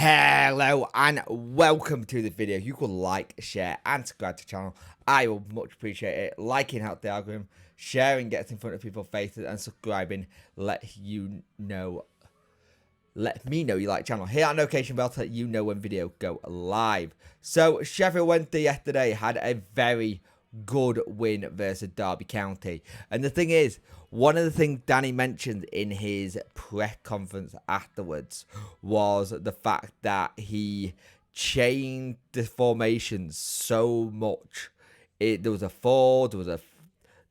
Hello and welcome to the video. You could like, share and subscribe to the channel. I will much appreciate it. Liking helps the algorithm, sharing gets in front of people's faces, and subscribing let me know you like the channel. Hit that notification bell to let you know when videos go live. So Sheffield Wednesday yesterday had a very good win versus Derby County. And the thing is, one of the things Danny mentioned in his press conference afterwards was the fact that he changed the formations so much. There was a 4,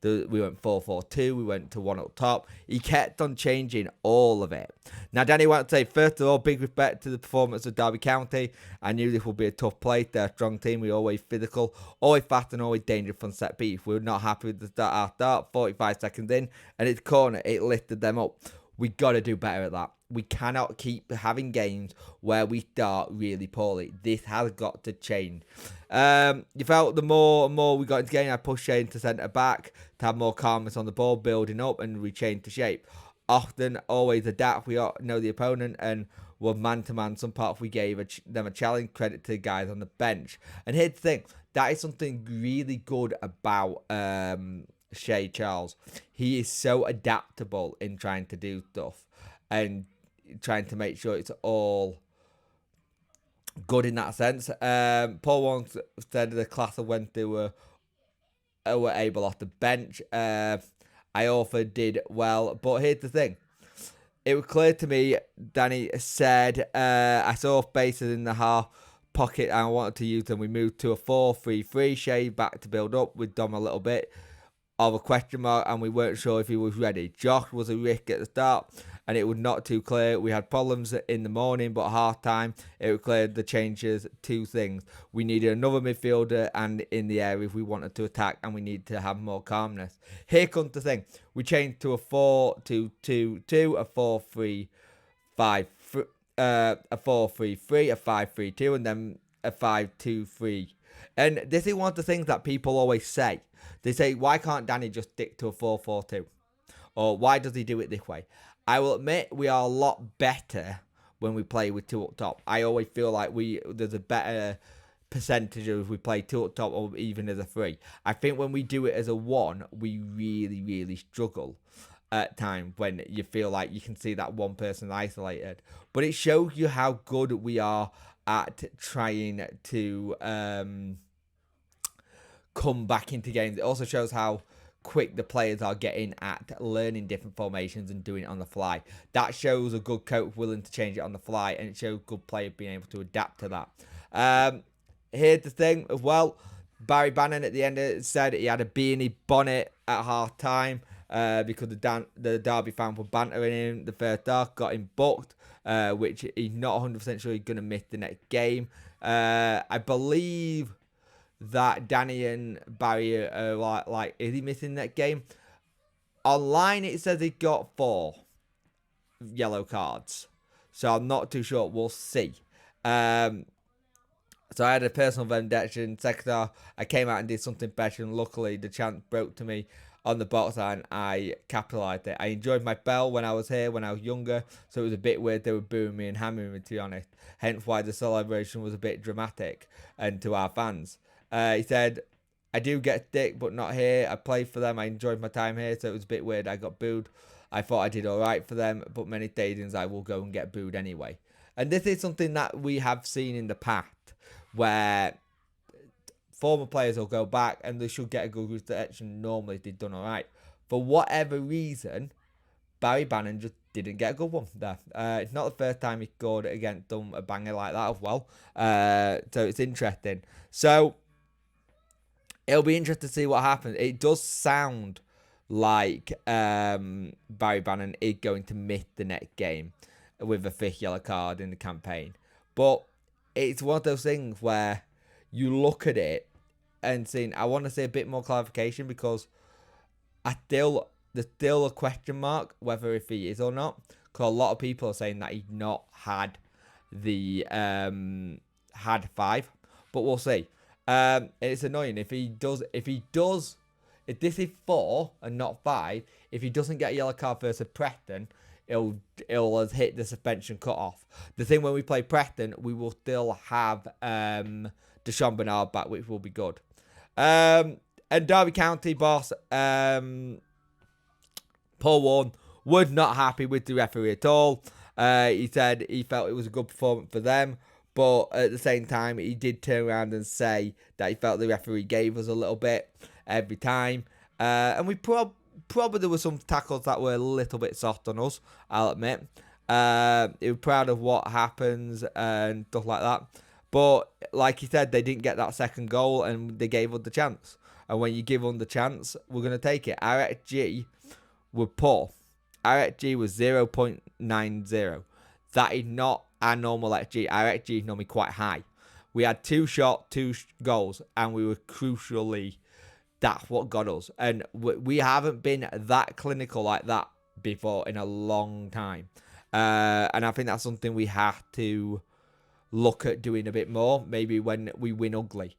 we went 4-4-2, we went to 1 up top. He kept on changing all of it. Now, Danny wants to say, first of all, big respect to the performance of Derby County. I knew this would be a tough place. They're a strong team. We're always physical, always fast, and always dangerous from set piece. We were not happy with the start, 45 seconds in, and it's corner. It lifted them up. We got to do better at that. We cannot keep having games where we start really poorly. This has got to change. You felt the more and more we got into the game, I pushed Shane to centre back to have more calmness on the ball, building up, and we changed to shape. Often, always adapt. We know the opponent and were man-to-man. Some parts we gave them a challenge. Credit to the guys on the bench. And here's the thing. That is something really good about Shay Charles. He is so adaptable in trying to do stuff and trying to make sure it's all good in that sense. Paul once said the class of when they were able off the bench. I also did well, but here's the thing. It was clear to me, Danny said, I saw spaces in the half pocket and I wanted to use them. We moved to a 4-3-3, Shay back to build up with Dom a little bit of a question mark, and we weren't sure if he was ready. Josh was a risk at the start, and it was not too clear. We had problems in the morning, but half time, it was clear the changes, 2 things. We needed another midfielder and in the area if we wanted to attack, and we need to have more calmness. Here comes the thing. We changed to a 4-2-2-2, a 4-3-5, a 4-3-3, a 5-3-2, and then a 5-2-3. And this is one of the things that people always say. They say, why can't Danny just stick to a 4-4-2? Or why does he do it this way? I will admit we are a lot better when we play with 2 up top. I always feel like there's a better percentage of if we play 2 up top or even as a 3. I think when we do it as a 1, we really, really struggle at times when you feel like you can see that one person isolated. But it shows you how good we are at trying to come back into games. It also shows how quick the players are getting at learning different formations and doing it on the fly. That shows a good coach willing to change it on the fly, and it shows good players being able to adapt to that. Here's the thing as well. Barry Bannon at the end of it said he had a beanie bonnet at half time because the Derby fans were bantering him. The first half got him booked, which he's not 100% sure he's going to miss the next game. I believe that Danny and Barry are like, is he missing that game? Online, it says he got 4 yellow cards. So I'm not too sure. We'll see. So I had a personal vendetta in second half. I came out and did something better, and luckily the chance broke to me on the box and I capitalised it. I enjoyed my bell when I was here, when I was younger, so it was a bit weird. They were booing me and hammering me, to be honest. Hence why the celebration was a bit dramatic and to our fans. He said, I do get stick, but not here. I played for them. I enjoyed my time here, so it was a bit weird. I got booed. I thought I did all right for them, but many stadiums I will go and get booed anyway. And this is something that we have seen in the past, where former players will go back and they should get a good reception. Normally, they've done all right. For whatever reason, Barry Bannon just didn't get a good one there. It's not the first time he scored against them a banger like that as well. So it's interesting. So it'll be interesting to see what happens. It does sound like Barry Bannon is going to miss the next game with a 5th yellow card in the campaign. But it's one of those things where you look at it and think, I want to see a bit more clarification, because there's still a question mark whether if he is or not. Because a lot of people are saying that he's not had the had 5, but we'll see. It's annoying if this is 4 and not 5, if he doesn't get a yellow card versus Preston, it'll have hit the suspension cut off. The thing when we play Preston, we will still have Deshaun Bernard back, which will be good. And Derby County boss Paul Warren was not happy with the referee at all. He said he felt it was a good performance for them, but at the same time, he did turn around and say that he felt the referee gave us a little bit every time. And we probably there were some tackles that were a little bit soft on us, I'll admit. He was proud of what happens and stuff like that. But like he said, they didn't get that second goal and they gave us the chance. And when you give them the chance, we're going to take it. Our XG were poor. Our XG was 0.90. That is not our normal XG. Our XG is normally quite high. We had 2 shots, 2 goals, and we were crucially, that's what got us. And we haven't been that clinical like that before in a long time. And I think that's something we have to look at doing a bit more, maybe when we win ugly.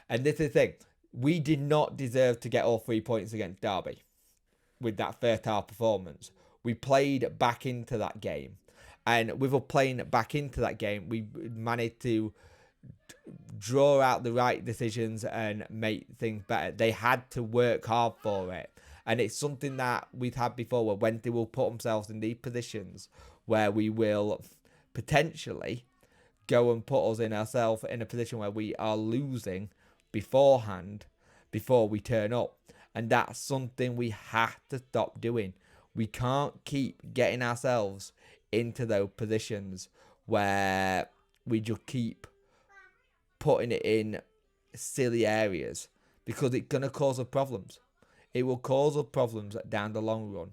And this is the thing, we did not deserve to get all 3 points against Derby with that first half performance. We played back into that game, and with us playing back into that game, we managed to draw out the right decisions and make things better. They had to work hard for it, and it's something that we've had before, where when they will put themselves in these positions where we will potentially go and put us in ourselves in a position where we are losing beforehand before we turn up. And that's something we have to stop doing. We can't keep getting ourselves into those positions where we just keep putting it in silly areas, because it's going to cause us problems. It will cause us problems down the long run.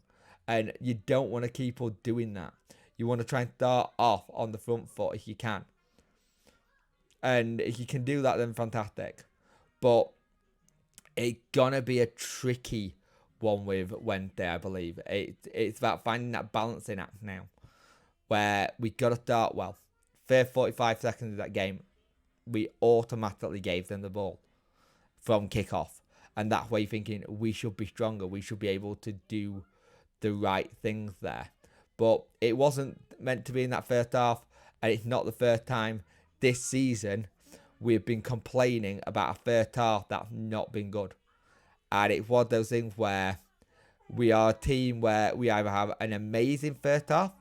And you don't want to keep on doing that. You want to try and start off on the front foot if you can. And if you can do that, then fantastic. But it's going to be a tricky one with Wednesday, I believe. It's about finding that balancing act now, where we got to start well. First 45 seconds of that game, we automatically gave them the ball from kickoff. And that's why you're thinking we should be stronger. We should be able to do the right things there. But it wasn't meant to be in that first half. And it's not the first time this season we've been complaining about a first half that's not been good. And it's one of those things where we are a team where we either have an amazing first half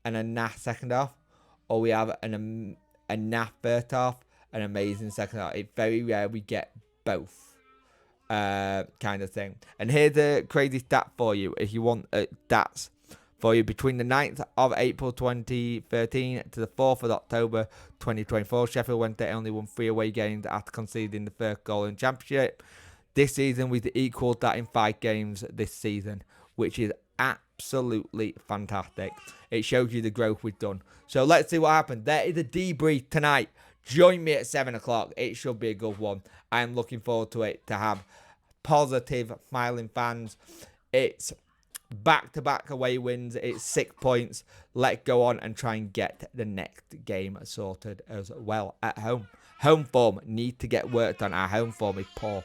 and a naff second half, or we have a naff first half and an amazing second half. It's very rare we get both kind of thing. And here's a crazy stat for you if you want stats for you. Between the 9th of April 2013 to the 4th of October 2024, Sheffield Wednesday only won 3 away games after conceding the first goal in the Championship. This season, we've equalled that in 5 games this season, which is absolutely fantastic. It shows you the growth we've done. So let's see what happened. There is a debrief tonight. Join me at 7 o'clock. It should be a good one. I am looking forward to it, to have positive, smiling fans. It's back-to-back away wins. It's 6 points. Let's go on and try and get the next game sorted as well at home. Home form need to get worked on. Our home form is poor.